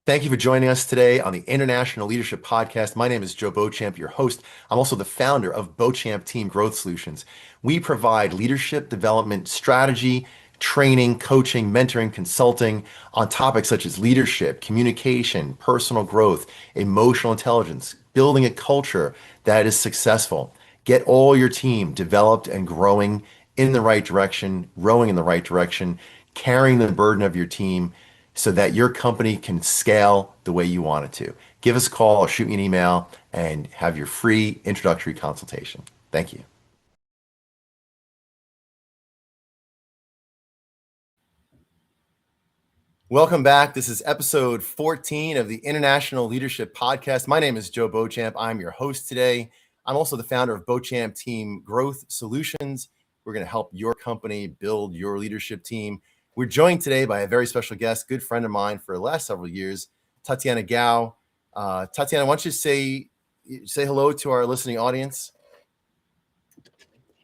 Thank you for joining us today on the International Leadership Podcast. My name is Joe Beauchamp, your host. I'm also the founder of Beauchamp Team Growth Solutions. We provide leadership development strategy, training, coaching, mentoring, consulting on topics such as leadership, communication, personal growth, emotional intelligence, building a culture that is successful. Get all your team developed and growing in the right direction, rowing in the right direction, carrying the burden of your team so that your company can scale the way you want it to. Give us a call or shoot me an email and have your free introductory consultation. Thank you. Welcome back. This is episode 14 of the International Leadership Podcast. My name is Joe Beauchamp. I'm your host today. I'm also the founder of Beauchamp Team Growth Solutions. We're going to help your company build your leadership team. We're joined today by a very special guest, good friend of mine for the last several years, Tatiana Gao. Tatiana, why don't you say hello to our listening audience?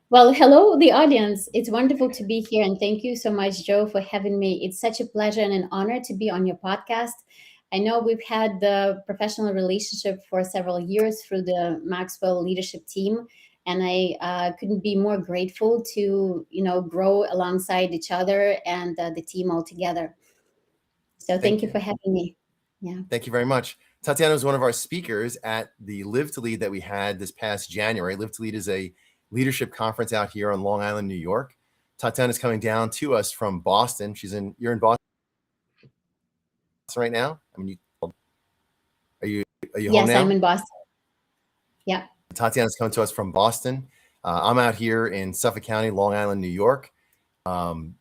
Well, hello, the audience. It's wonderful to be here. And thank you so much, Joe, for having me. It's such a pleasure and an honor to be on your podcast. I know we've had the professional relationship for several years through the Maxwell leadership team. And I couldn't be more grateful to, grow alongside each other and the team all together. So thank you for having me. Yeah. Thank you very much. Tatiana was one of our speakers at the Live to Lead that we had this past January. Live to Lead is a leadership conference out here on Long Island, New York. Tatiana is coming down to us from Boston. You're in Boston right now? I mean, are you Yes, home now? I'm in Boston. Yeah. Tatiana's coming to us from Boston. I'm out here in Suffolk County, Long Island, New York.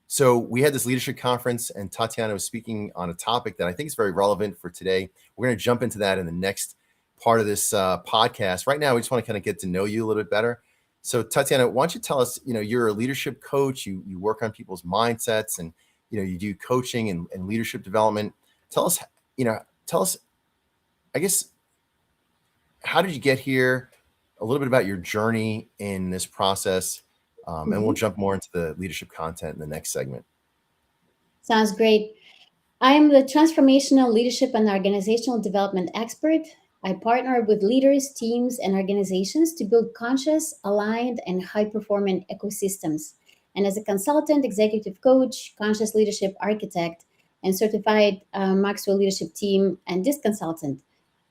So we had this leadership conference and Tatiana was speaking on a topic that I think is very relevant for today. We're going to jump into that in the next part of this podcast. Right now, we just want to kind of get to know you a little bit better. So Tatiana, why don't you tell us, you're a leadership coach, you work on people's mindsets and, you do coaching and leadership development. Tell us, I guess, how did you get here? A little bit about your journey in this process. And we'll jump more into the leadership content in the next segment. Sounds great. I am the transformational leadership and organizational development expert. I partner with leaders, teams, and organizations to build conscious, aligned, and high-performing ecosystems. And as a consultant, executive coach, conscious leadership architect, and certified Maxwell leadership team and DISC consultant,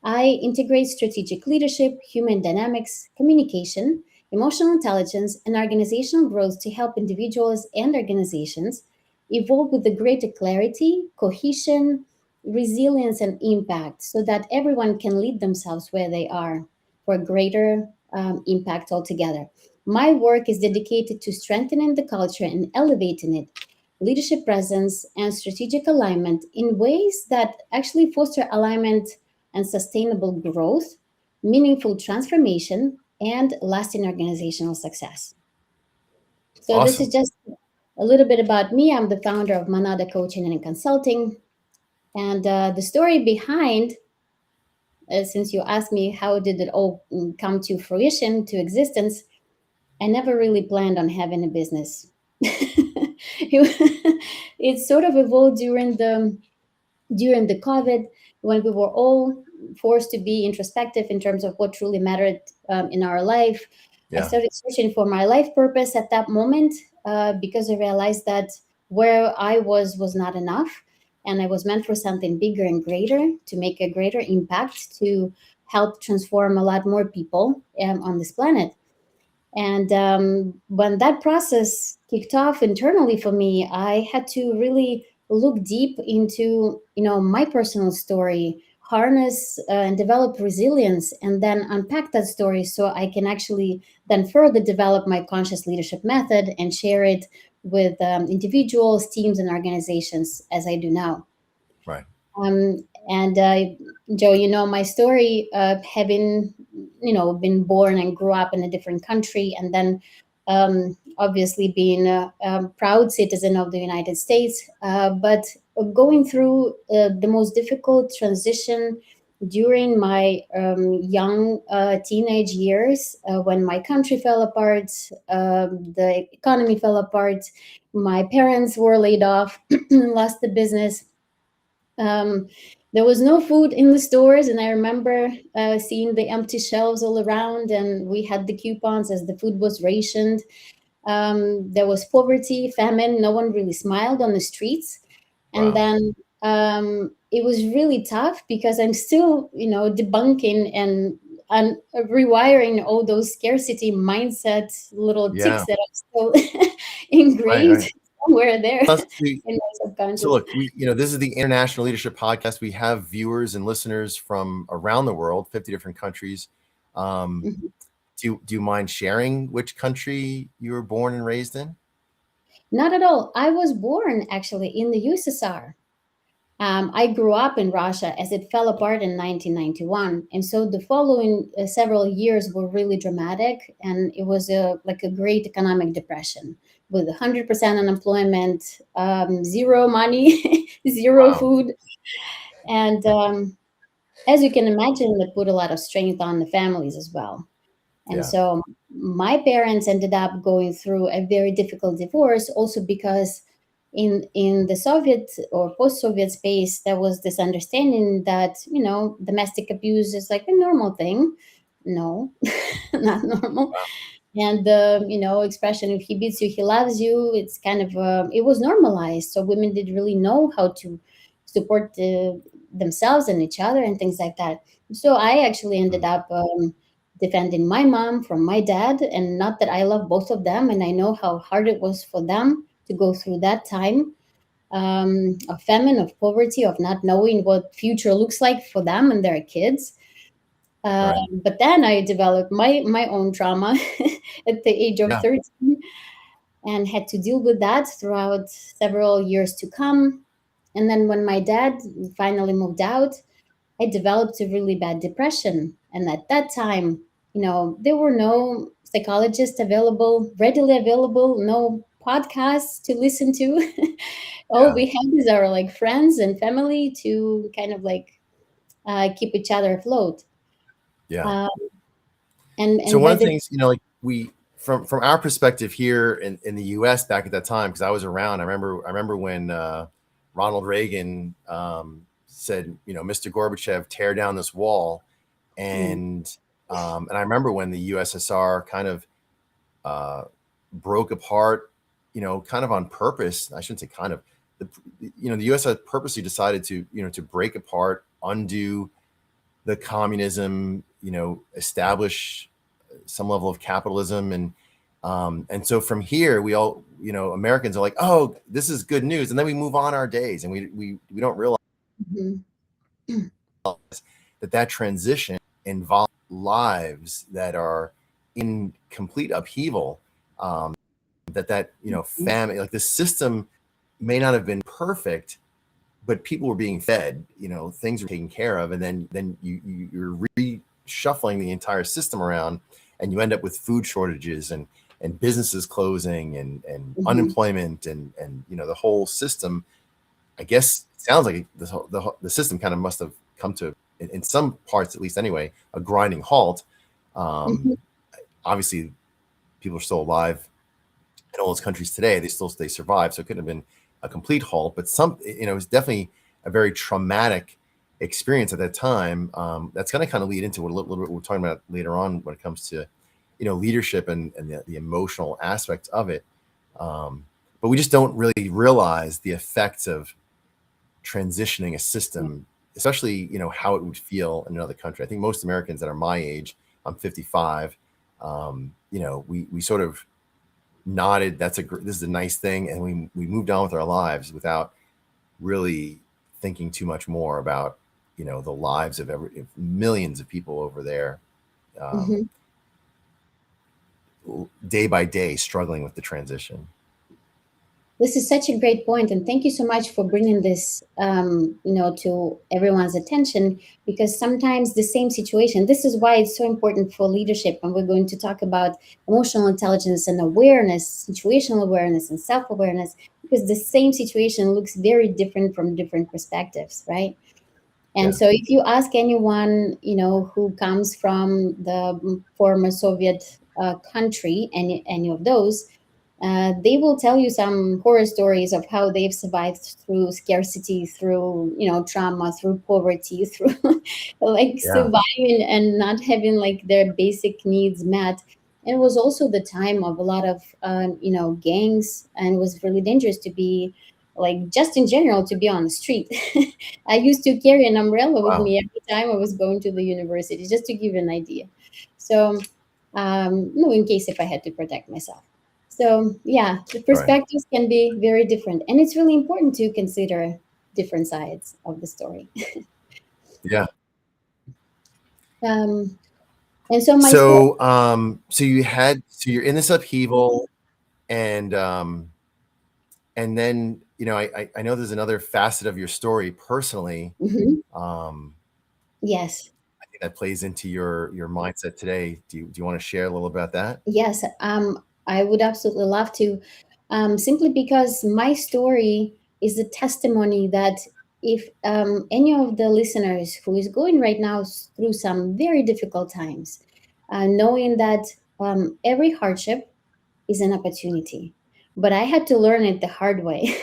I integrate strategic leadership, human dynamics, communication, emotional intelligence, and organizational growth to help individuals and organizations evolve with the greater clarity, cohesion, resilience, and impact so that everyone can lead themselves where they are for greater impact altogether. My work is dedicated to strengthening the culture and elevating it, leadership presence, and strategic alignment in ways that actually foster alignment and sustainable growth, meaningful transformation, and lasting organizational success. So Awesome. This is just a little bit about me. I'm the founder of Manada Coaching and Consulting. And the story behind, since you asked me how did it all come to fruition, to existence, I never really planned on having a business. It sort of evolved during the COVID, when we were all forced to be introspective in terms of what truly mattered in our life. I started searching for my life purpose at that moment because I realized that where I was not enough. And I was meant for something bigger and greater, to make a greater impact, to help transform a lot more people on this planet. And when that process kicked off internally for me, I had to really look deep into, my personal story, harness and develop resilience, and then unpack that story so I can actually then further develop my conscious leadership method and share it with individuals, teams, and organizations as I do now. Right. Um, and Joe, my story, having been born and grew up in a different country, and then obviously being a proud citizen of the United States, but going through the most difficult transition during my young teenage years, when my country fell apart, the economy fell apart, my parents were laid off, lost the business. um, there was no food in the stores, and I remember seeing the empty shelves all around, and we had the coupons as the food was rationed. There was poverty, famine. No one really smiled on the streets. And Wow. then it was really tough because I'm still, debunking and rewiring all those scarcity mindset little Yeah. ticks that are still Right. ingrained Right. somewhere there Plus, in my so subconscious. look, this is the International Leadership Podcast. We have viewers and listeners from around the world, 50 different countries. Um, Mhm. do you mind sharing which country you were born and raised in? Not at all. I was born actually in the USSR. I grew up in Russia as it fell apart in 1991, and so the following several years were really dramatic, and it was like a great economic depression with 100% unemployment, zero money, zero Wow. food, and as you can imagine, that put a lot of strain on the families as well. And Yeah. so my parents ended up going through a very difficult divorce, also because in the Soviet or post-Soviet space, there was this understanding that domestic abuse is like a normal thing. No, not normal. Wow. And the expression, if he beats you, he loves you. It's kind of it was normalized, so women didn't really know how to support themselves and each other and things like that. So I actually ended Mm. up defending my mom from my dad, and not that I love both of them, and I know how hard it was for them to go through that time of famine, of poverty, of not knowing what future looks like for them and their kids. Right. But then I developed my own trauma at the age of Yeah. 13, and had to deal with that throughout several years to come. And then when my dad finally moved out, I developed a really bad depression. And at that time, there were no psychologists available, readily available, no podcasts to listen to. All Yeah. we had is our like friends and family to kind of like keep each other afloat. Yeah. Uh, and So and one by of the the things, like we from our perspective here in the U.S. back at that time, because I was around. I remember when Ronald Reagan said, Mr. Gorbachev, tear down this wall, mm, and I remember when the USSR kind of uh, broke apart, kind of on purpose. I shouldn't say kind of. The U.S. had purposely decided to break apart, undo the communism, establish some level of capitalism, and so from here we all, Americans are like, oh, this is good news, and then we move on our days, and we don't realize mhm, that transition involves lives that are in complete upheaval. That mhm, family, like the system may not have been perfect, but people were being fed, things were taken care of, and then you're reshuffling the entire system around, and you end up with food shortages and businesses closing and mhm, unemployment and the whole system. I guess it sounds like the system kind of must have come to, in some parts at least anyway, a grinding halt. Um, mhm, Obviously, people are still alive in all those countries today. They survive, so it couldn't have been a complete halt, but it was definitely a very traumatic experience at that time. That's going to kind of lead into what a little bit we're talking about later on when it comes to leadership and the emotional aspect of it. But we just don't really realize the effects of transitioning a system, especially how it would feel in another country. I think most Americans that are my age, I'm 55, we sort of nodded, this is a nice thing, and we moved on with our lives without really thinking too much more about, the lives of millions of people over there, Mhm. day by day, struggling with the transition. This is such a great point, and thank you so much for bringing this, to everyone's attention. Because sometimes the same situation. This is why it's so important for leadership, and we're going to talk about emotional intelligence and awareness, situational awareness, and self-awareness. Because the same situation looks very different from different perspectives, right? And Yeah. so, if you ask anyone, who comes from the former Soviet country, any of those, they will tell you some horror stories of how they've survived through scarcity, through trauma, through poverty, through like Yeah. surviving and not having like their basic needs met. And it was also the time of a lot of gangs, and it was really dangerous to be like just in general to be on the street. I used to carry an umbrella with Wow. me every time I was going to the university, just to give you an idea. So, no, in case if I had to protect myself. So, yeah, the Right. perspectives can be very different, and it's really important to consider different sides of the story. Yeah. Um, and so my story. So you're in this upheaval, and then, I know there's another facet of your story personally. Mhm. Um, Yes, I think that plays into your mindset today. Do you want to share a little about that? yes, I would absolutely love to, simply because my story is a testimony that if any of the listeners who is going right now through some very difficult times, knowing that every hardship is an opportunity, but I had to learn it the hard way.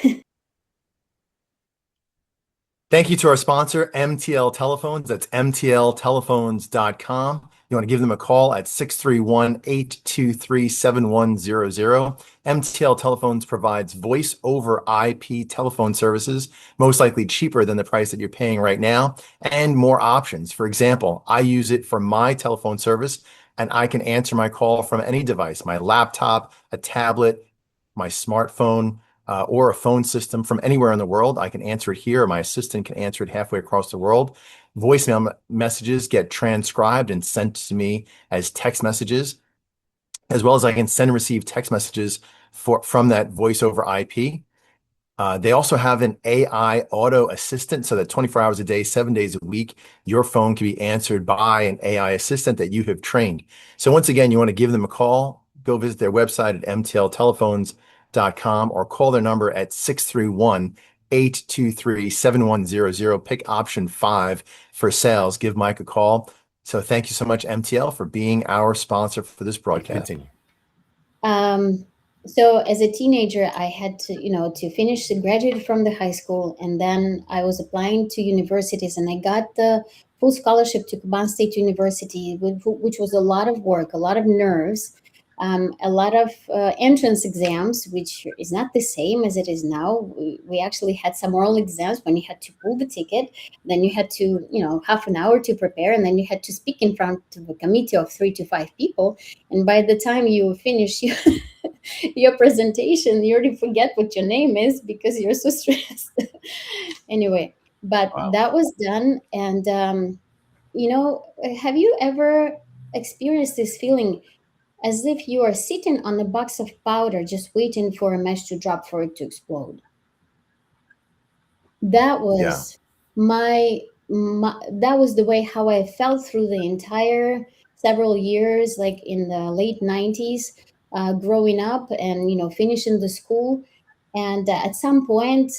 Thank you to our sponsor, MTL Telephones. That's mtltelephones.com. You want to give them a call at 631-823-7100. MTL Telephones provides voice over IP telephone services, most likely cheaper than the price that you're paying right now, and more options. For example, I use it for my telephone service, and I can answer my call from any device, my laptop, a tablet, my smartphone, or a phone system from anywhere in the world. I can answer it here, or my assistant can answer it halfway across the world. Voicemail messages get transcribed and sent to me as text messages, as well as I can send and receive text messages from that voice over IP. They also have an AI auto assistant so that 24 hours a day, 7 days a week, your phone can be answered by an AI assistant that you have trained. So once again, you want to give them a call, go visit their website at mtltelephones.com or call their number at 631-823-7100. Pick option 5 for sales. Give Mike a call. So thank you so much, MTL, for being our sponsor for this broadcast. Continue. Um, so as a teenager, I had to finish, graduate from the high school, and then I was applying to universities, and I got the full scholarship to Kuban State University, which was a lot of work, a lot of nerves, a lot of entrance exams, which is not the same as it is now. We actually had some oral exams when you had to pull the ticket, then you had to, half an hour to prepare, and then you had to speak in front of a committee of 3 to 5 people. And by the time you finish your presentation, you already forget what your name is because you're so stressed. Anyway, but Wow. that was done. And, have you ever experienced this feeling as if you are sitting on a box of powder just waiting for a match to drop for it to explode? That Yeah. was that was the way how I felt through the entire several years, like in the late 90s, growing up and finishing the school. And at some point,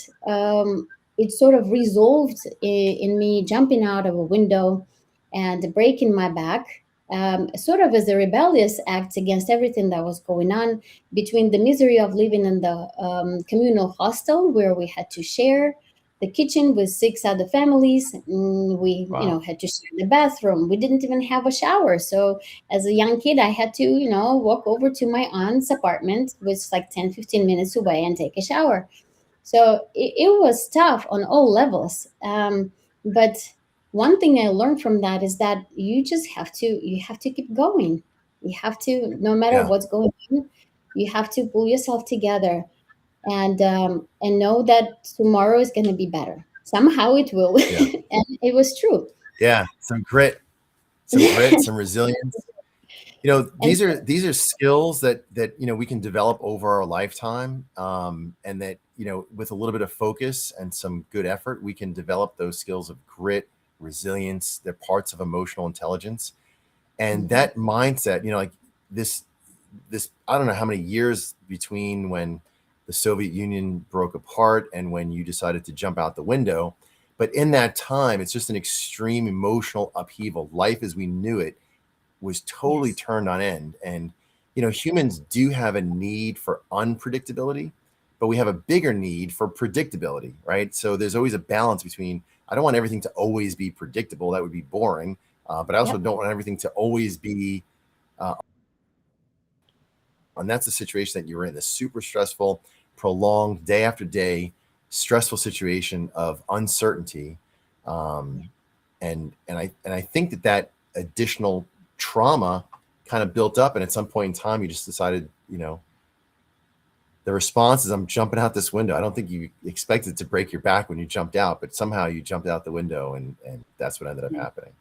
it sort of resolved in me jumping out of a window and breaking my back, sort of as a rebellious act against everything that was going on, between the misery of living in the communal hostel where we had to share the kitchen with 6 other families. We, Wow. had to share the bathroom. We didn't even have a shower. So as a young kid, I had to, walk over to my aunt's apartment, which is like 10, 15 minutes away, and take a shower. So it was tough on all levels. But one thing I learned from that is that you have to keep going. You have to, no matter Yeah. what's going on, you have to pull yourself together. and know that tomorrow is going to be better. Somehow it will. Yeah. And it was true. Yeah. Some grit, some resilience. And These are skills that we can develop over our lifetime, and that with a little bit of focus and some good effort, we can develop those skills of grit, resilience. They're parts of emotional intelligence, and Mhm. that mindset. Like this. I don't know how many years between when the Soviet Union broke apart and when you decided to jump out the window, but in that time, it's just an extreme emotional upheaval. Life as we knew it was totally Yes. turned on end. And humans do have a need for unpredictability, but we have a bigger need for predictability, right? So there's always a balance between, I don't want everything to always be predictable, that would be boring, but I also Yep. don't want everything to always be and that's the situation that you're in, this super stressful, prolonged, day after day stressful situation of uncertainty. um, and I think that additional trauma kind of built up, and at some point in time, you just decided, the response is, I'm jumping out this window. I don't think you expected to break your back when you jumped out, but somehow you jumped out the window, and that's what ended up happening.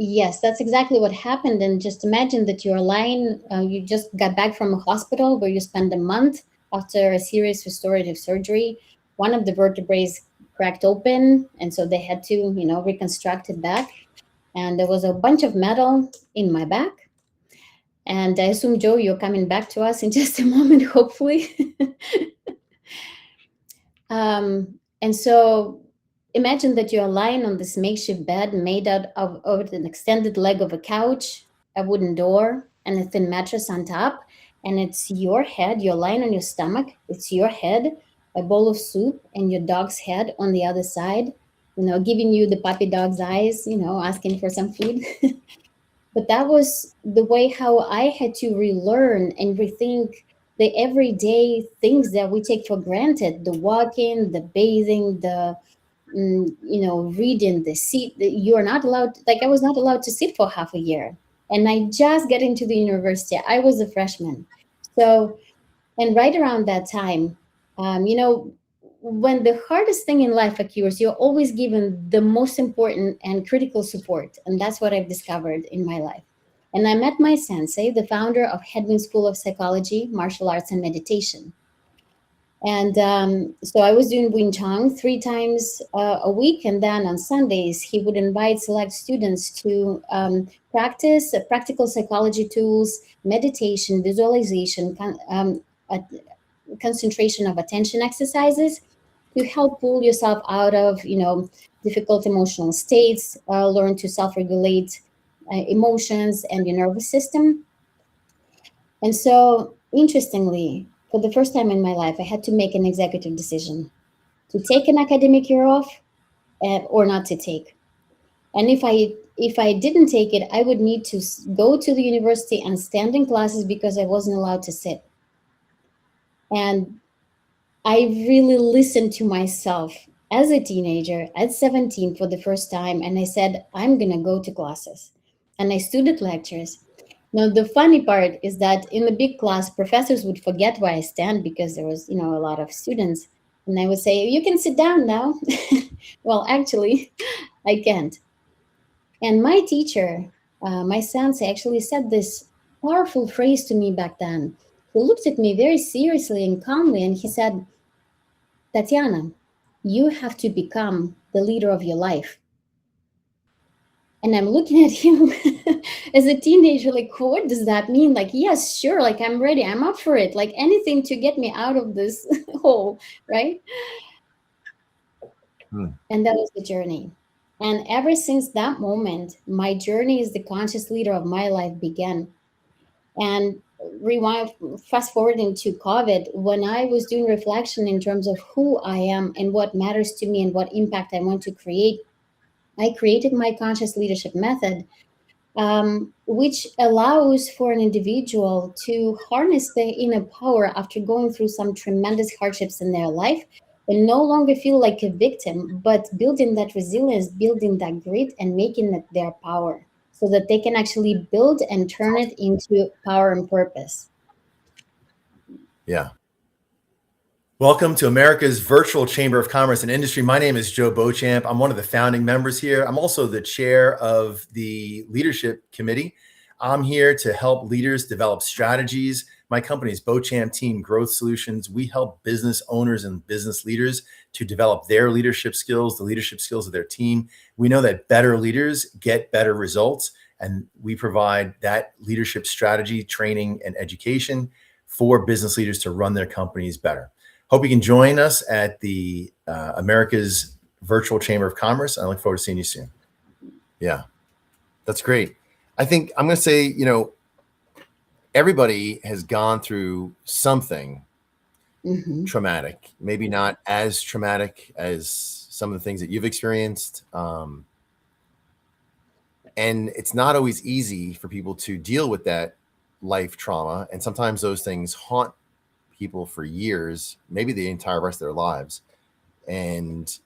Yes, that's exactly what happened. And just imagine that you're lying, you just got back from a hospital where you spent a month after a serious restorative surgery. One of the vertebrae cracked open, and so they had to, reconstruct it back. And there was a bunch of metal in my back. And I assume, Joe, you're coming back to us in just a moment, hopefully. And so imagine that you're lying on this makeshift bed made out of an extended leg of a couch, a wooden door, and a thin mattress on top. And it's your head, you're lying on your stomach, it's your head, a bowl of soup, and your dog's head on the other side, giving you the puppy dog's eyes, asking for some food. But that was the way how I had to relearn and rethink the everyday things that we take for granted: the walking, the bathing, the reading, the seat. You are not allowed, like I was not allowed to sit for half a year, and I just got into the university. I was a freshman. So, and right around that time, when the hardest thing in life occurs, you're always given the most important and critical support. And that's what I've discovered in my life. And I met my sensei, the founder of Headwind School of Psychology, Martial Arts, and Meditation. And so I was doing Wing Chun 3 times a week. And then on Sundays, he would invite select students to practice practical psychology tools, meditation, visualization, concentration of attention exercises to help pull yourself out of difficult emotional states, learn to self-regulate emotions and your nervous system. And so interestingly, for the first time in my life, I had to make an executive decision to take an academic year off, or not to take. And if I didn't take it, I would need to go to the university and stand in classes because I wasn't allowed to sit. And I really listened to myself as a teenager at 17 for the first time. And I said, I'm going to go to classes. And I stood at lectures. Now, the funny part is that in the big class, professors would forget where I stand because there was, a lot of students. And I would say, you can sit down now. Well, actually, I can't. And my teacher, my sensei, actually said this powerful phrase to me back then. He looked at me very seriously and calmly, and he said, Tatiana, you have to become the leader of your life. And I'm looking at him as a teenager, like, what does that mean? Like, yes, sure, like, I'm ready, I'm up for it, like, anything to get me out of this hole, right? Hmm. And that was the journey. And ever since that moment, my journey as the conscious leader of my life began. And rewind, fast forward into COVID, when I was doing reflection in terms of who I am and what matters to me and what impact I want to create, I created my conscious leadership method, which allows for an individual to harness their inner power after going through some tremendous hardships in their life and no longer feel like a victim, but building that resilience, building that grit, and making it their power so that they can actually build and turn it into power and purpose. Yeah. Welcome to America's Virtual Chamber of Commerce and Industry. My name is Joe Beauchamp. I'm one of the founding members here. I'm also the chair of the leadership committee. I'm here to help leaders develop strategies. My company is Beauchamp Team Growth Solutions. We help business owners and business leaders to develop their leadership skills, the leadership skills of their team. We know that better leaders get better results, and we provide that leadership strategy, training, and education for business leaders to run their companies better. Hope you can join us at the America's Virtual Chamber of Commerce. I look forward to seeing you soon. Yeah, that's great. I think I'm going to say, everybody has gone through something traumatic, maybe not as traumatic as some of the things that you've experienced. And it's not always easy for people to deal with that life trauma. And sometimes those things haunt people for years, maybe the entire rest of their lives. And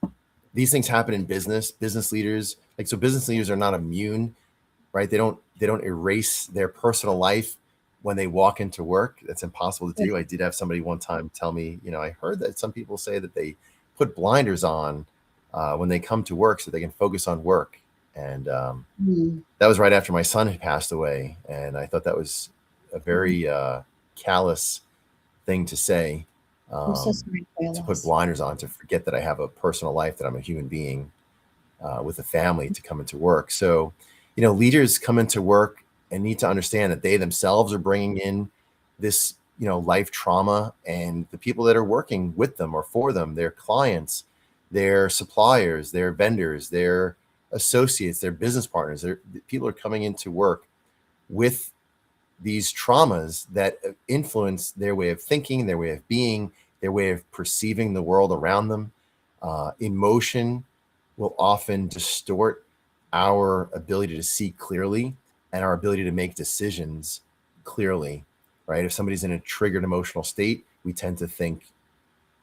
these things happen in business leaders. Business leaders are not immune, right? They don't erase their personal life when they walk into work. That's impossible to do. I did have somebody one time tell me, I heard that some people say that they put blinders on when they come to work so they can focus on work. And that was right after my son had passed away. And I thought that was a very callous thing to say, to put blinders on, to forget that I have a personal life, that I'm a human being with a family, to come into work. So, leaders come into work and need to understand that they themselves are bringing in this, life trauma, and the people that are working with them or for them, their clients, their suppliers, their vendors, their associates, their business partners, people are coming into work with these traumas that influence their way of thinking, their way of being, their way of perceiving the world around them. Emotion will often distort our ability to see clearly and our ability to make decisions clearly, right? If somebody's in a triggered emotional state, we tend to think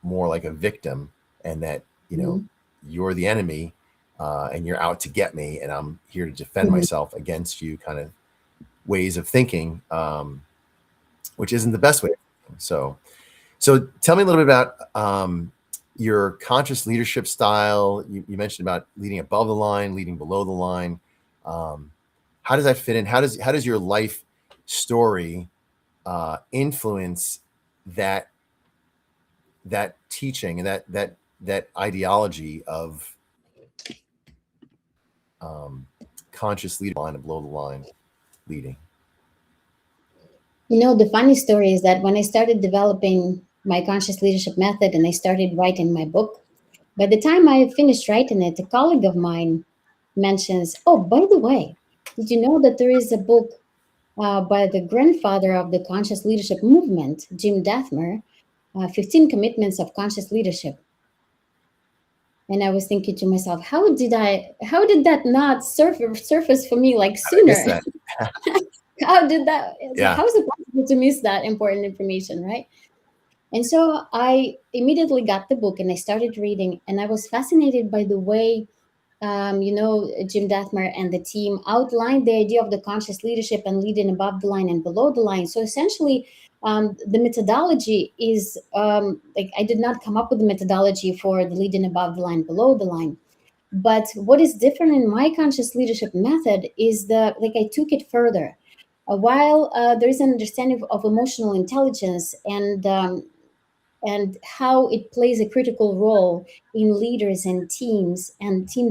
more like a victim, and that, you're the enemy and you're out to get me, and I'm here to defend myself against you, kind of ways of thinking, which isn't the best way. So tell me a little bit about your conscious leadership style. You mentioned about leading above the line, leading below the line. How does that fit in? How does your life story influence that teaching and that ideology of conscious leading line and below the line leading? The funny story is that when I started developing my conscious leadership method and I started writing my book, by the time I finished writing it, a colleague of mine mentions, "Oh, by the way, did you know that there is a book by the grandfather of the conscious leadership movement, Jim Dathmer, 15 Commitments of Conscious Leadership?" And I was thinking to myself, how did that not surface for me like sooner? How did that? Yeah. How is it possible to miss that important information, right? And so I immediately got the book and I started reading, and I was fascinated by the way, Jim Dathmer and the team outlined the idea of the conscious leadership and leading above the line and below the line. So essentially, the methodology is I did not come up with the methodology for the leading above the line, below the line. But what is different in my conscious leadership method is I took it further. While there is an understanding of emotional intelligence and how it plays a critical role in leaders and team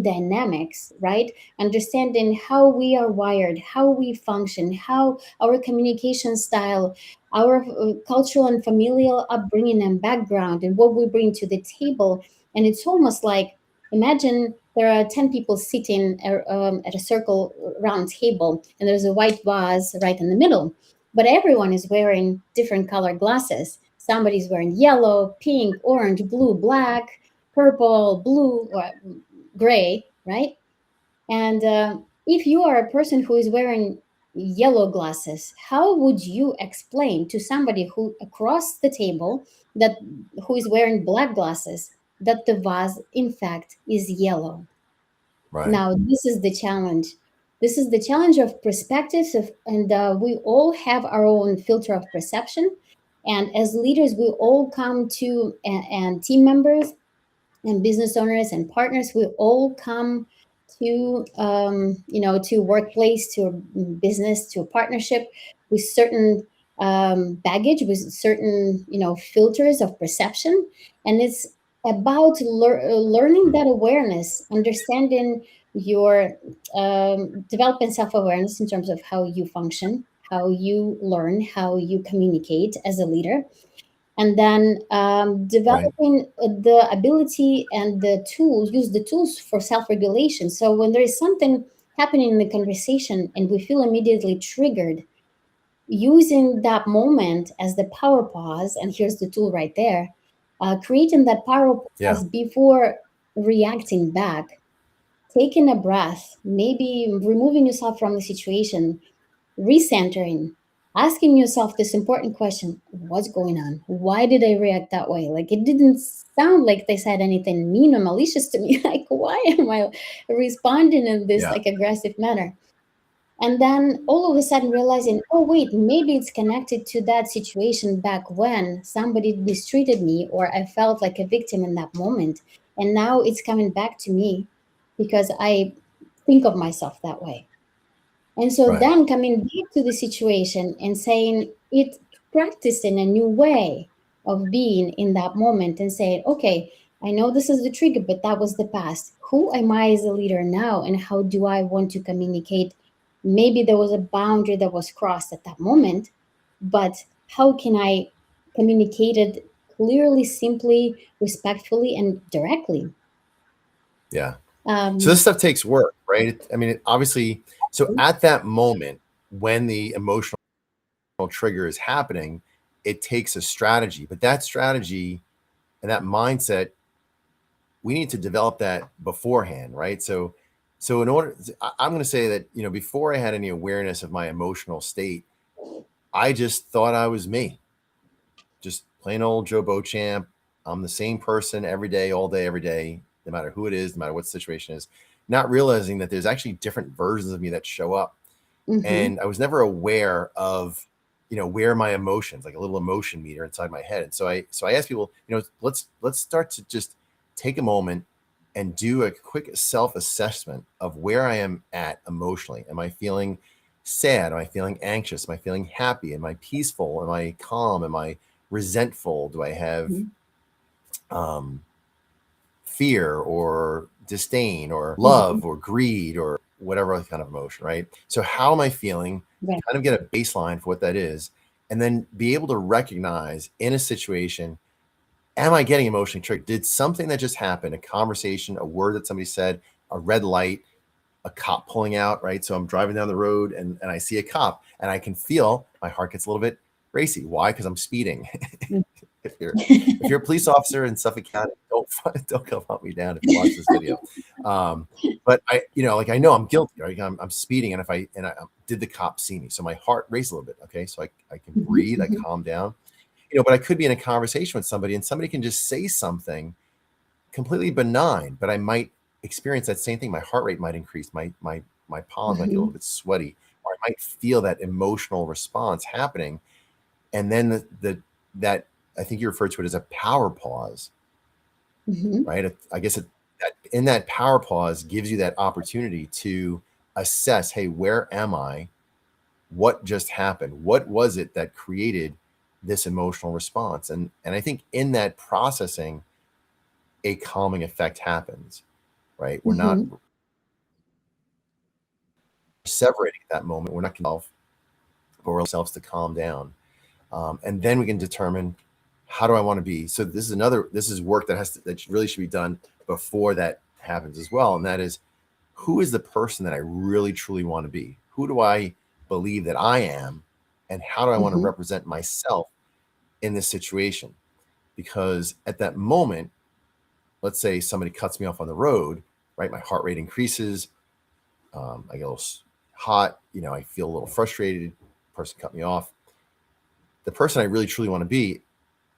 dynamics, right? Understanding how we are wired, how we function, how our communication style, our cultural and familial upbringing and background, and what we bring to the table. And it's almost like, imagine there are 10 people sitting at a circle round table, and there's a white vase right in the middle, but everyone is wearing different colored glasses. Somebody's wearing yellow, pink, orange, blue, black, purple, blue, or gray, right? And if you are a person who is wearing yellow glasses, how would you explain to somebody who across the table who is wearing black glasses that the vase in fact is yellow? Right. Now this is the challenge. This is the challenge of perspectives, and we all have our own filter of perception. And as leaders, we all come to, and team members and business owners and partners, we all come to, to workplace, to a business, to a partnership with certain baggage, with certain, filters of perception. And it's about learning that awareness, understanding your, developing self-awareness in terms of how you function, how you learn, how you communicate as a leader, and then Right. developing the ability and the tools, use the tools for self-regulation. So when there is something happening in the conversation and we feel immediately triggered, using that moment as the power pause, and here's the tool right there, creating that power Yeah. pause before reacting back, taking a breath, maybe removing yourself from the situation, recentering, asking yourself this important question: what's going on? Why did I react that way? Like, it didn't sound like they said anything mean or malicious to me. Like, why am I responding in this Yeah. like aggressive manner? And then all of a sudden realizing, oh wait, maybe it's connected to that situation back when somebody mistreated me or I felt like a victim in that moment. And now it's coming back to me because I think of myself that way. And so Right. then coming back to the situation and saying it, practicing a new way of being in that moment and saying, okay, I know this is the trigger, but that was the past. Who am I as a leader now? And how do I want to communicate? Maybe there was a boundary that was crossed at that moment, but how can I communicate it clearly, simply, respectfully, and directly? Yeah. So this Um, stuff takes work, right? I mean, obviously, so at that moment when the emotional trigger is happening, it takes a strategy, but that strategy and that mindset, we need to develop that beforehand, right? So in order, I'm going to say that, before I had any awareness of my emotional state, I just thought I was me, just plain old Joe Beauchamp. I'm the same person every day, all day, every day, no matter who it is, no matter what the situation is, not realizing that there's actually different versions of me that show up. mhm, And I was never aware of, where my emotions, like a little emotion meter inside my head. And so I ask people, let's start to just take a moment and do a quick self-assessment of where I am at emotionally. Am I feeling sad? Am I feeling anxious? Am I feeling happy? Am I peaceful? Am I calm? Am I resentful? Do I have mhm, um, fear or disdain or mhm. love or greed or whatever kind of emotion, right? So how am I feeling? Right. Kind of get a baseline for what that is, and then be able to recognize in a situation, am I getting emotionally triggered? Did something that just happened, a conversation, a word that somebody said, a red light, a cop pulling out, right? So I'm driving down the road and I see a cop and I can feel my heart gets a little bit racy. Why? Because I'm speeding. Mm. If you're a police officer in Suffolk County, don't come hunt me down if you watch this video. But I know I'm guilty, right? I'm speeding, and if I did the cop see me? So my heart raced a little bit. Okay, so I can Mhm, breathe, I mhm, calm down. But I could be in a conversation with somebody, and somebody can just say something completely benign, but I might experience that same thing. My heart rate might increase. My palms might get a little mhm, bit sweaty, or I might feel that emotional response happening. And then that I think you referred to it as a power pause, mhm, right? I guess that in that power pause gives you that opportunity to assess, hey, where am I? What just happened? What was it that created this emotional response? And I think in that processing, a calming effect happens, right? We're not mhm, separating at that moment. We're not but we're ourselves to calm down. And then we can determine, how do I want to be? So this is work that really should be done before that happens as well. And that is, who is the person that I really truly want to be? Who do I believe that I am? And how do I want to mhm, represent myself in this situation? Because at that moment, let's say somebody cuts me off on the road, right? My heart rate increases. I get a little hot, I feel a little frustrated. Person cut me off. The person I really truly want to be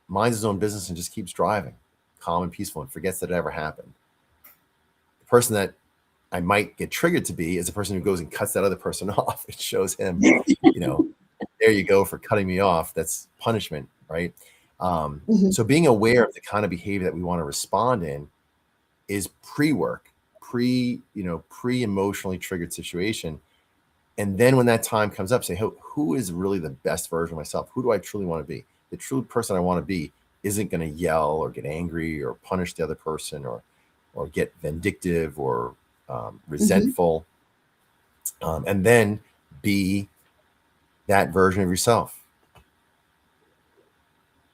minds his own business and just keeps driving, calm and peaceful, and forgets that it ever happened. The person that I might get triggered to be is the person who goes and cuts that other person off. It shows him, there you go for cutting me off. That's punishment, right? Mhm. So being aware of the kind of behavior that we want to respond in is pre-work, pre-emotionally triggered situation. And then when that time comes up, say, who is really the best version of myself? Who do I truly want to be? The true person I want to be isn't going to yell or get angry or punish the other person or get vindictive or Mhm. resentful. And then be that version of yourself.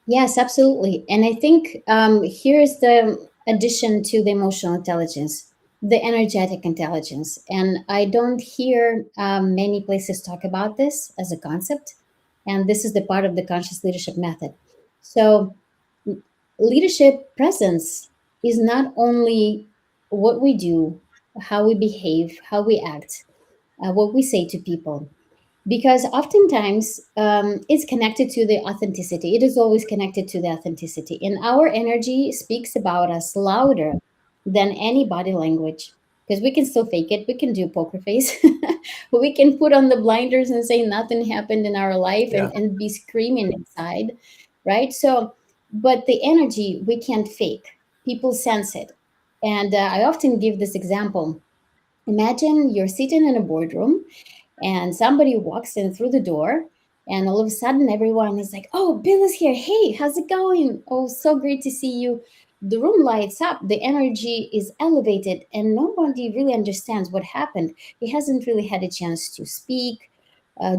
Yes, absolutely. And I think here's the addition to the emotional intelligence, the energetic intelligence. And I don't hear many places talk about this as a concept. And this is the part of the conscious leadership method. So, leadership presence is not only what we do, how we behave, how we act, what we say to people, because oftentimes it's connected to the authenticity. It is always connected to the authenticity, and our energy speaks about us louder than any body language, because we can still fake it. We can do poker face. We can put on the blinders and say nothing happened in our life, Yeah. and be screaming inside, right? So but the energy we can't fake. People sense it. And I often give this example. Imagine you're sitting in a boardroom and somebody walks in through the door, and all of a sudden everyone is like, "Oh, Bill is here. Hey, how's it going? Oh, so great to see you." The room lights up, the energy is elevated, and nobody really understands what happened. He hasn't really had a chance to speak,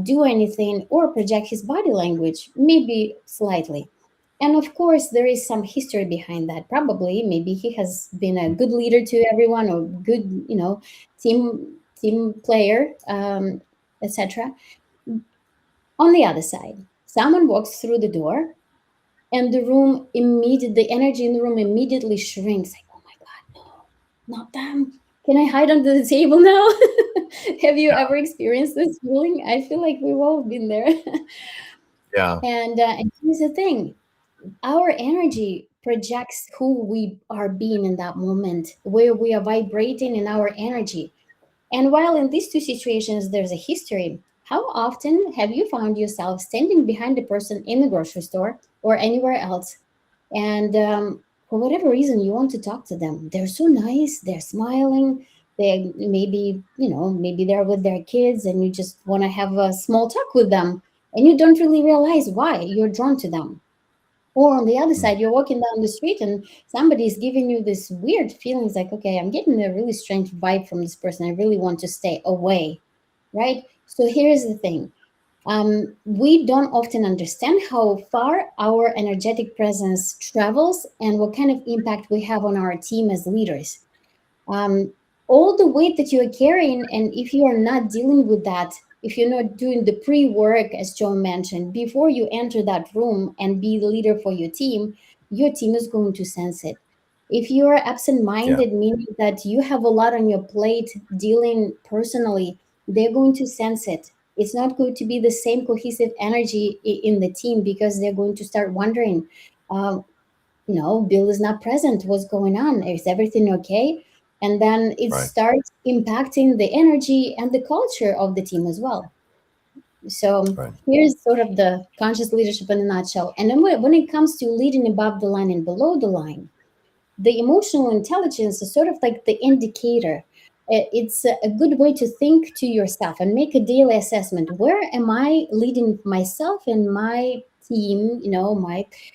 do anything, or project his body language, maybe slightly. And of course there is some history behind that. Probably maybe he has been a good leader to everyone, or good, team player, etc. On the other side, someone walks through the door, and the energy in the room immediately shrinks. Like, oh my God, no, not them. Can I hide under the table now? Have you ever experienced this feeling? I feel like we've all been there. Yeah. And here's the thing, our energy projects who we are being in that moment, where we are vibrating in our energy. And while in these two situations there's a history, how often have you found yourself standing behind a person in the grocery store or anywhere else, and for whatever reason you want to talk to them? They're so nice, they're smiling, they maybe they're with their kids, and you just want to have a small talk with them, and you don't really realize why you're drawn to them. Or on the other Mm. side, you're walking down the street and somebody's giving you this weird feeling. It's like, okay, I'm getting a really strange vibe from this person. I really want to stay away, right? So here's the thing. We don't often understand how far our energetic presence travels and what kind of impact we have on our team as leaders. um, all the weight that you're carrying, and if you are not dealing with that, if you're not doing the pre-work, as John mentioned, before you enter that room and be the leader for your team is going to sense it. If you are Yeah. absent-minded, meaning that you have a lot on your plate dealing personally, they're going to sense it. It's not going to be the same cohesive energy in the team, because they're going to start wondering, um, Bill is not present. What's going on? Is everything okay? And then it Right. starts impacting the energy and the culture of the team as well. So Right. here's sort of the conscious leadership in a nutshell. And then when it comes to leading above the line and below the line, the emotional intelligence is sort of like the indicator. It's a good way to think to yourself and make a daily assessment. Where am I leading myself and my team,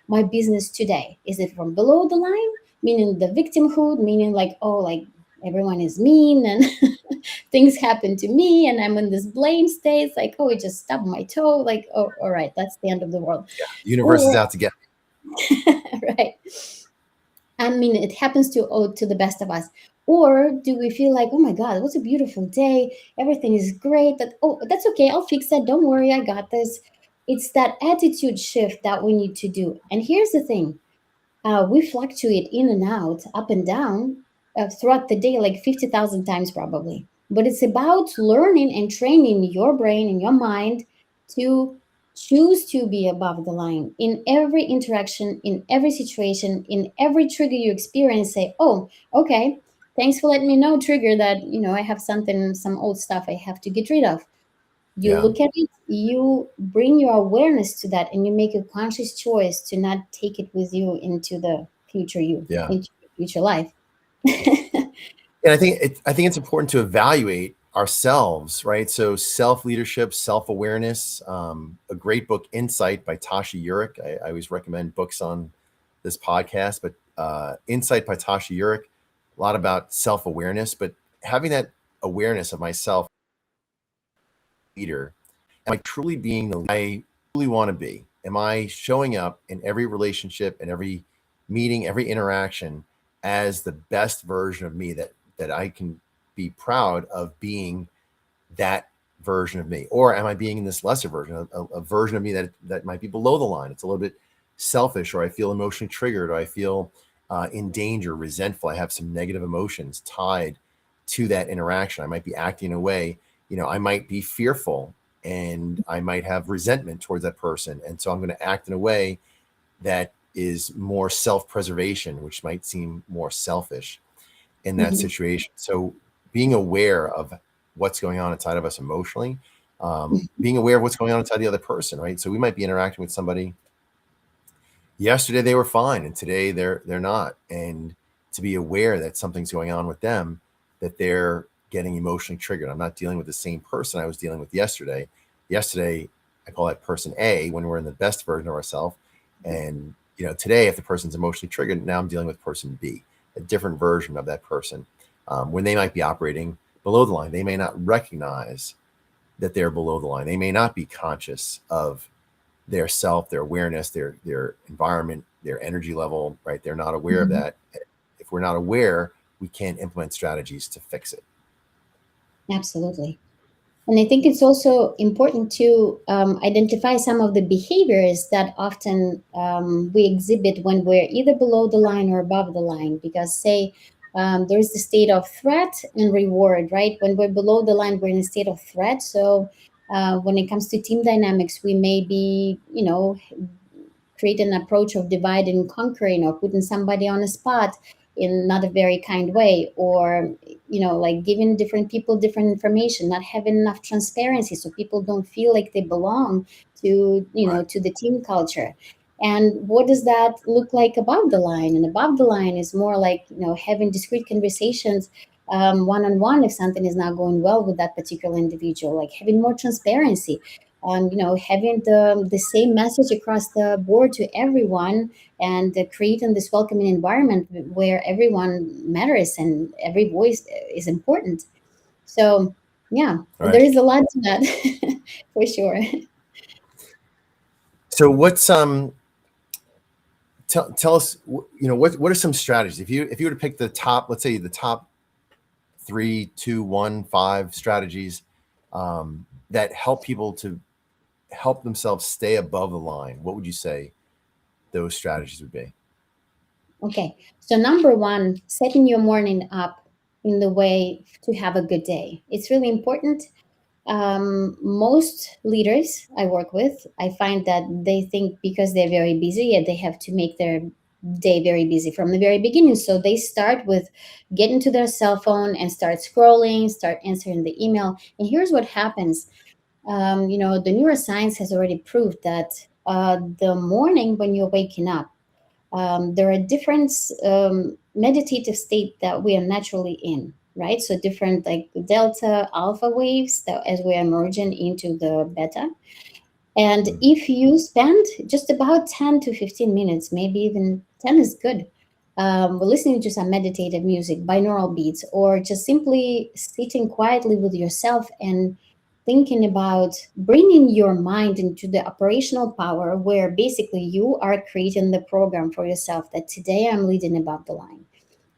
my business today? Is it from below the line, meaning the victimhood, meaning like, oh, like everyone is mean and things happen to me and I'm in this blame state? It's like, oh, it just stubbed my toe. Like, oh, all right, that's the end of the world. Yeah. The universe is Or out to get right, I mean, it happens to the best of us. Or do we feel like, oh my God, it was a beautiful day, everything is great, that, oh, that's okay, I'll fix that, don't worry, I got this. It's that attitude shift that we need to do. And here's the thing, we fluctuate in and out, up and down, throughout the day, like 50,000 times probably. But it's about learning and training your brain and your mind to choose to be above the line in every interaction, in every situation, in every trigger you experience. Say, oh, okay, thanks for letting me know, trigger, that I have something, some old stuff I have to get rid of. You Yeah. look at it, you bring your awareness to that, and you make a conscious choice to not take it with you into the future you, Yeah. into your future life. And I think it's important to evaluate ourselves, right? So self-leadership, self-awareness, a great book, Insight by Tasha Eurich. I always recommend books on this podcast, but Insight by Tasha Eurich, a lot about self-awareness, but having that awareness of myself, leader, am I truly being the leader I truly want to be? Am I showing up in every relationship and every meeting, every interaction as the best version of me that I can be proud of being that version of me? Or am I being in this lesser version, a version of me that might be below the line? It's a little bit selfish, or I feel emotionally triggered, or I feel in danger, resentful. I have some negative emotions tied to that interaction. I might be acting in a way, I might be fearful and I might have resentment towards that person. And so I'm going to act in a way that is more self-preservation, which might seem more selfish in that Mhm. situation. So being aware of what's going on inside of us emotionally, being aware of what's going on inside the other person, right? So we might be interacting with somebody. Yesterday they were fine, and today they're not. And to be aware that something's going on with them, that they're getting emotionally triggered. I'm not dealing with the same person I was dealing with yesterday. Yesterday, I call that person A when we're in the best version of ourselves. And today, if the person's emotionally triggered, now I'm dealing with person B, a different version of that person. When they might be operating below the line, they may not recognize that they're below the line. They may not be conscious of their self, their awareness, their environment, their energy level, right? They're not aware of Mhm. that. If we're not aware, we can't implement strategies to fix it. Absolutely. And I think it's also important to identify some of the behaviors that often we exhibit when we're either below the line or above the line. Because, say, there's the state of threat and reward, right? When we're below the line, we're in a state of threat. So, when it comes to team dynamics, we may be, create an approach of divide and conquering, or putting somebody on a spot in not a very kind way, or like giving different people different information, not having enough transparency so people don't feel like they belong to Right. to the team culture. And what does that look like above the line? And above the line is more like having discrete conversations, one-on-one, if something is not going well with that particular individual, like having more transparency, having the same message across the board to everyone, and creating this welcoming environment where everyone matters and every voice is important. So, yeah, Right. there is a lot to that for sure. So what's tell us, what are some strategies if you were to pick the top, let's say the top 3, 2, 1, 5 strategies that help people to help themselves stay above the line? What would you say those strategies would be? Okay, so number one, setting your morning up in the way to have a good day. It's really important. Most leaders I work with, I find that they think because they're very busy, yet they have to make their day very busy from the very beginning. So they start with getting to their cell phone and start scrolling, start answering the email. And here's what happens. The neuroscience has already proved that the morning when you're waking up, there are different meditative state that we are naturally in, right? So different like the delta alpha waves that as we are merging into the beta. And Mm. if you spend just about 10 to 15 minutes, maybe even 10 is good, listening to some meditative music, binaural beats, or just simply sitting quietly with yourself and thinking about bringing your mind into the operational power, where basically you are creating the program for yourself that today I'm leading above the line.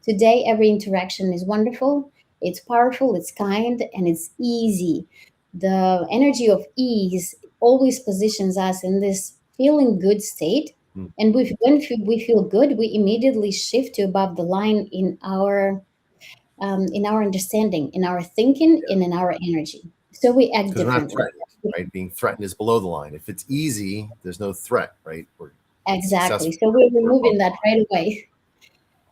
Today, every interaction is wonderful, it's powerful, it's kind, and it's easy. The energy of ease always positions us in this feeling good state. Mm. And when we feel good, we immediately shift to above the line in our understanding, in our thinking, and in our energy. So we act Because we're not differently. threatened, right? Being threatened is below the line. If it's easy, there's no threat, right? We're Exactly. successful. So we're We're above removing the that line. right away.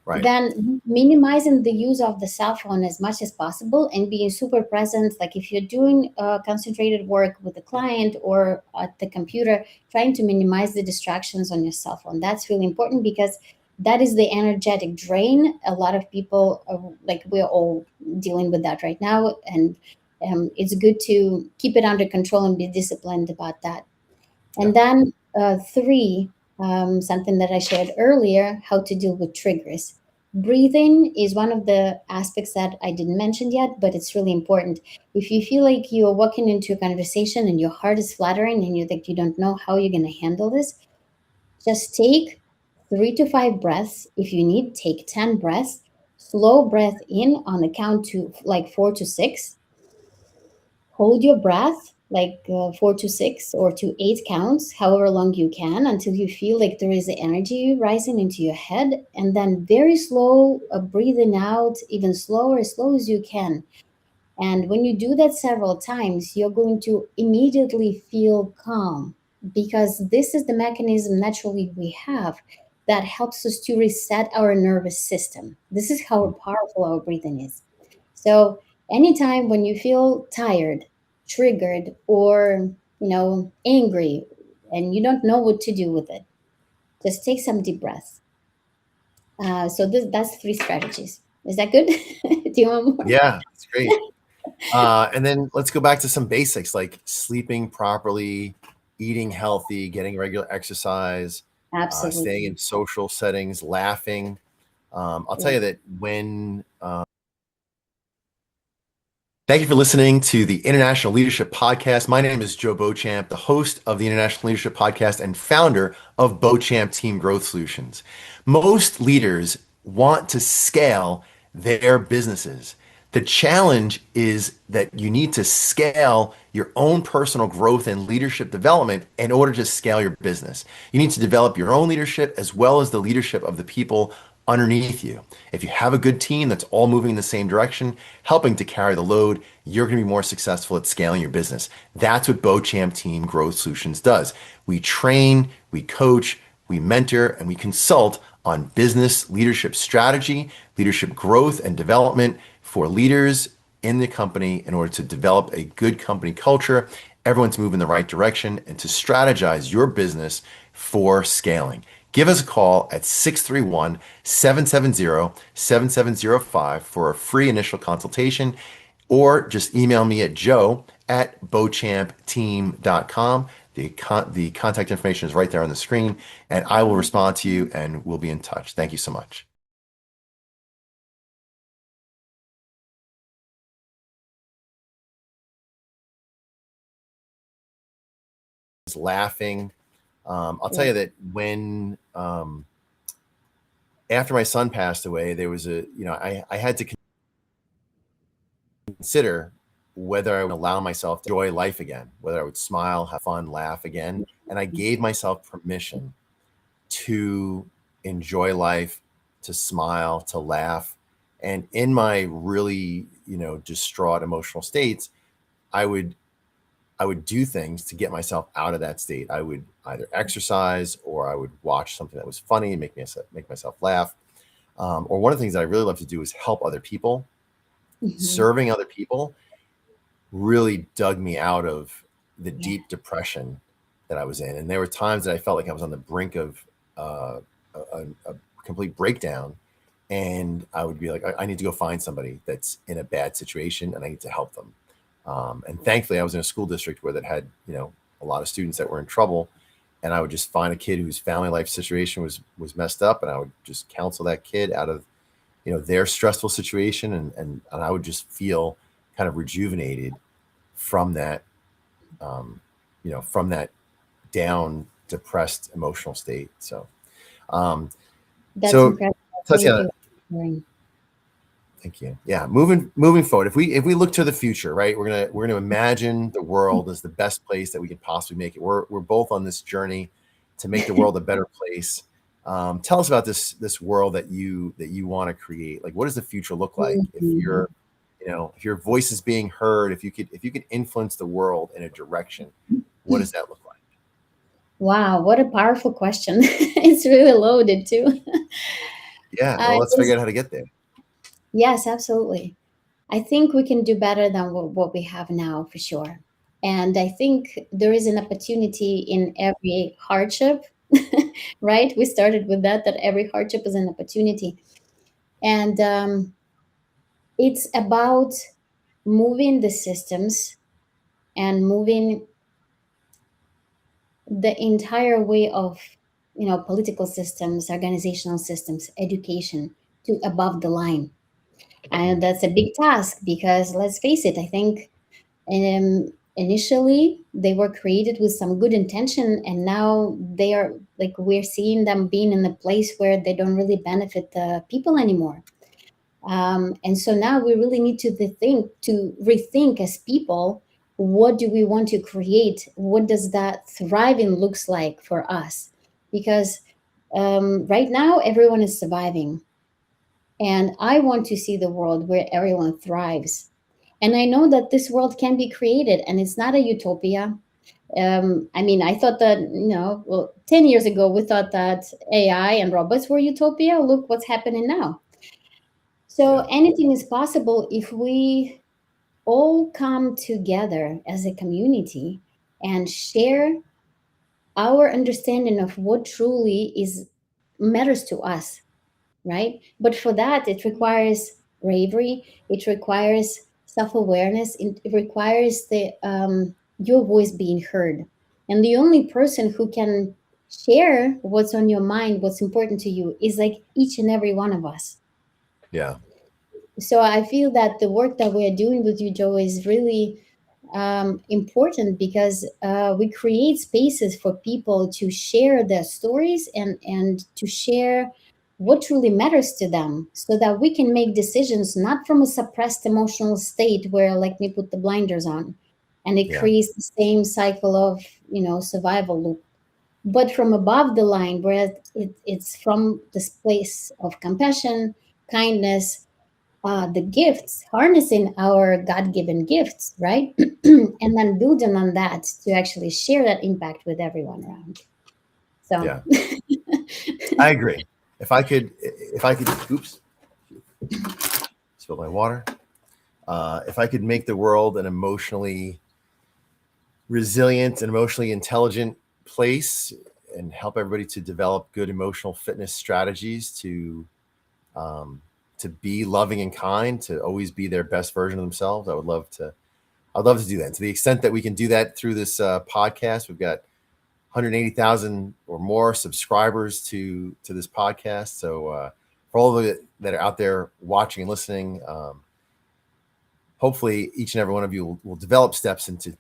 Right. Then minimizing the use of the cell phone as much as possible and being super present. Like if you're doing concentrated work with the client or at the computer, trying to minimize the distractions on your cell phone. That's really important because that is the energetic drain. A lot of people, like we're all dealing with that right now. And it's good to keep it under control and be disciplined about that. Yeah. And then three, something that I shared earlier, how to deal with triggers. Breathing is one of the aspects that I didn't mention yet, but it's really important. If you feel like you're walking into a conversation and your heart is fluttering and you think you don't know how you're going to handle this, just take 3 to 5 breaths. If you need, take 10 breaths. Slow breath in on the count to like 4 to 6. Hold your breath like 4 to 6 or to 8 counts, however long you can, until you feel like there is energy rising into your head. And then very slow breathing out, even slower, as slow as you can. And when you do that several times, you're going to immediately feel calm because this is the mechanism naturally we have that helps us to reset our nervous system. This is how powerful our breathing is. So, anytime when you feel tired, triggered, or angry, and you don't know what to do with it, just take some deep breaths. That's 3 strategies. Is that good? Do you want more? Yeah, it's great. And then let's go back to some basics like sleeping properly, eating healthy, getting regular exercise, staying Absolutely. in social settings, laughing. I'll tell Yeah. you that when Thank you for listening to the International Leadership Podcast. My name is Joe Beauchamp, the host of the International Leadership Podcast and founder of Beauchamp Team Growth Solutions. Most leaders want to scale their businesses. The challenge is that you need to scale your own personal growth and leadership development in order to scale your business. You need to develop your own leadership as well as the leadership of the people underneath you. If you have a good team that's all moving in the same direction, helping to carry the load, you're going to be more successful at scaling your business. That's what Beauchamp Team Growth Solutions does. We train, we coach, we mentor, and we consult on business leadership strategy, leadership growth and development for leaders in the company in order to develop a good company culture, everyone's moving in the right direction, and to strategize your business for scaling. Give us a call at 631-770-7705 for a free initial consultation, or just email me at joe@beauchampteam.com. The contact information is right there on the screen, and I will respond to you and we'll be in touch. Thank you so much. Laughing. I'll tell you that when after my son passed away, there was I had to consider whether I would allow myself to enjoy life again, whether I would smile, have fun, laugh again. And I gave myself permission to enjoy life, to smile, to laugh. And in my really, distraught emotional states, I would do things to get myself out of that state. I would either exercise or I would watch something that was funny and make myself laugh. Or one of the things that I really love to do is help other people. Serving other people really dug me out of the deep depression that I was in. And there were times that I felt like I was on the brink of a complete breakdown. And I would be like, I need to go find somebody that's in a bad situation and I need to help them. And thankfully I was in a school district where that had, a lot of students that were in trouble. And I would just find a kid whose family life situation was messed up. And I would just counsel that kid out of, their stressful situation. And I would just feel kind of rejuvenated from that, from that down, depressed emotional state. So, That's so incredible. Tatiana, Really thank you. Yeah, moving forward. If we look to the future, right, we're gonna imagine the world as the best place that we can possibly make it. We're both on this journey to make the world a better place. Tell us about this world that you want to create. Like, what does the future look like if if your voice is being heard? If you could influence the world in a direction, what does that look like? Wow, what a powerful question. It's really loaded too. Yeah, well, let's figure out how to get there. Yes, absolutely. I think we can do better than what we have now, for sure. And I think there is an opportunity in every hardship, right? We started with that every hardship is an opportunity. And it's about moving the systems and moving the entire way of, political systems, organizational systems, education to above the line. And that's a big task because let's face it, I think initially they were created with some good intention, and now they are like we're seeing them being in a place where they don't really benefit the people anymore. And so now we really need to rethink as people, what do we want to create? What does that thriving looks like for us? Because right now everyone is surviving, and I want to see the world where everyone thrives. And I know that this world can be created, and it's not a utopia. I mean, I thought that, 10 years ago, we thought that AI and robots were utopia. Look what's happening now. So Yeah. anything is possible if we all come together as a community and share our understanding of what truly is matters to us, right? But for that, it requires bravery, it requires self-awareness, it requires the your voice being heard. And the only person who can share what's on your mind, what's important to you, is like each and every one of us. Yeah. So I feel that the work that we are doing with you, Joe, is really important because we create spaces for people to share their stories and to share what truly matters to them, so that we can make decisions not from a suppressed emotional state where, like, me put the blinders on and it Yeah. creates the same cycle of, survival loop, but from above the line, where it's from this place of compassion, kindness, the gifts, harnessing our God given gifts, right? And then building on that to actually share that impact with everyone around. So, Yeah. I agree. If I could, oops, spilled my water. If I could make the world an emotionally resilient and emotionally intelligent place and help everybody to develop good emotional fitness strategies um, to be loving and kind, to always be their best version of themselves, I'd love to do that. To the extent that we can do that through this podcast, we've got 180,000 or more subscribers to this podcast. So for all of you that are out there watching and listening, hopefully each and every one of you will develop steps into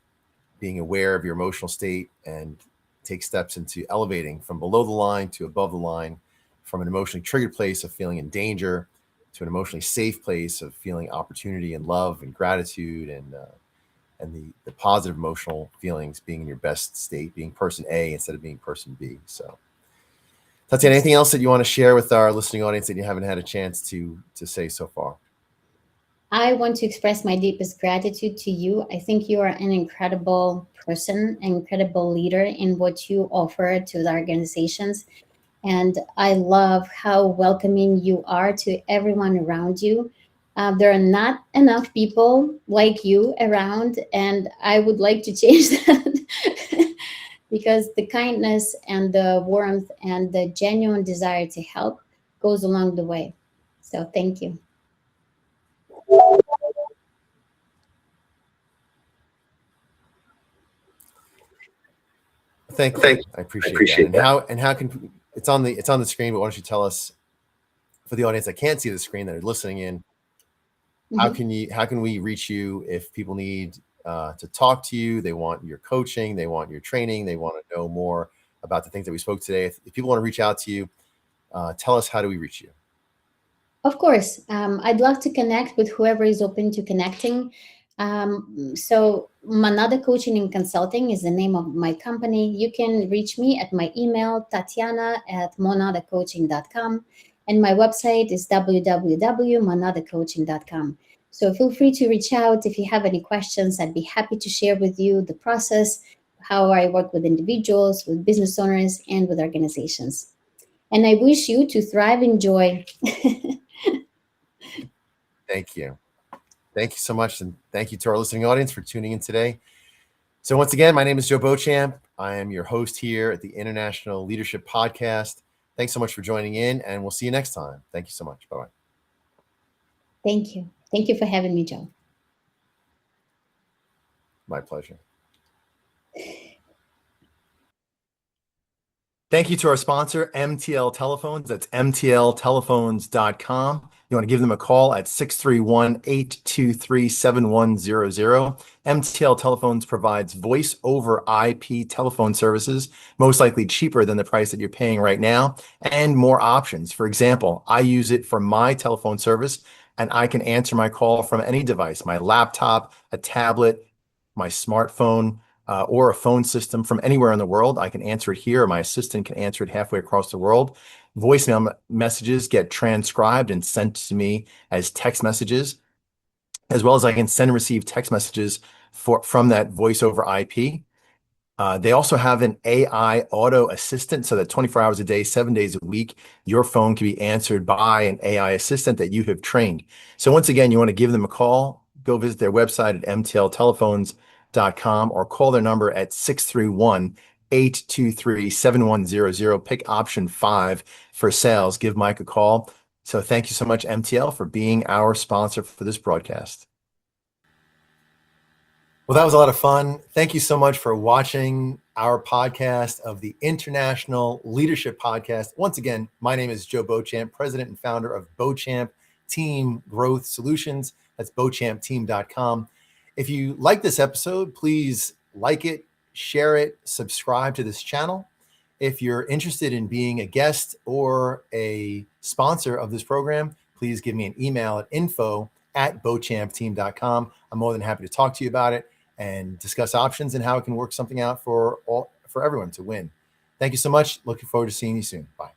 being aware of your emotional state and take steps into elevating from below the line to above the line, from an emotionally triggered place of feeling in danger to an emotionally safe place of feeling opportunity and love and gratitude and the positive emotional feelings, being in your best state, being person A instead of being person B. So, Tatiana, anything else that you want to share with our listening audience that you haven't had a chance to say so far? I want to express my deepest gratitude to you. I think you are an incredible person, an incredible leader in what you offer to the organizations. And I love how welcoming you are to everyone around you. There are not enough people like you around, and I would like to change that because the kindness and the warmth and the genuine desire to help goes along the way. So thank you. Thank you. I appreciate that. And how can it's on the screen, but why don't you tell us, for the audience that can't see the screen that are listening in, Mhm. how can we reach you if people need to talk to you, they want your coaching, they want your training, they want to know more about the things that we spoke today? If people want to reach out to you, tell us, how do we reach you? Of course, I'd love to connect with whoever is open to connecting. So, Manada Coaching and Consulting is the name of my company. You can reach me at my email, tatiana@monadacoaching.com. And my website is www.monadacoaching.com. So, feel free to reach out if you have any questions. I'd be happy to share with you the process, how I work with individuals, with business owners, and with organizations. And I wish you to thrive in joy. Thank you. Thank you so much. And thank you to our listening audience for tuning in today. So once again, my name is Joe Beauchamp. I am your host here at the International Leadership Podcast. Thanks so much for joining in, and we'll see you next time. Thank you so much. Bye-bye. Thank you. Thank you for having me, Joe. My pleasure. Thank you to our sponsor, MTL Telephones. That's mtltelephones.com. You want to give them a call at 631-823-7100. MTL Telephones provides voice over IP telephone services, most likely cheaper than the price that you're paying right now, and more options. For example, I use it for my telephone service, and I can answer my call from any device, my laptop, a tablet, my smartphone, or a phone system from anywhere in the world. I can answer it here, or my assistant can answer it halfway across the world. Voicemail messages get transcribed and sent to me as text messages, as well as I can send and receive text messages from that voice over IP. They also have an AI auto assistant so that 24 hours a day, 7 days a week, your phone can be answered by an AI assistant that you have trained. So once again, you want to give them a call, go visit their website at mtltelephones.com or call their number at 631-823-7100. Pick option 5 for sales. Give Mike a call. So thank you so much, MTL, for being our sponsor for this broadcast. Well, that was a lot of fun. Thank you so much for watching our podcast of the International Leadership Podcast. Once again, my name is Joe Beauchamp, president and founder of Beauchamp Team Growth Solutions. That's beauchampteam.com. If you like this episode, please like it, share it, subscribe to this channel. If you're interested in being a guest or a sponsor of this program, please give me an email at info@beauchampteam.com. I'm more than happy to talk to you about it and discuss options and how it can work something out for everyone to win. Thank you so much. Looking forward to seeing you soon. Bye.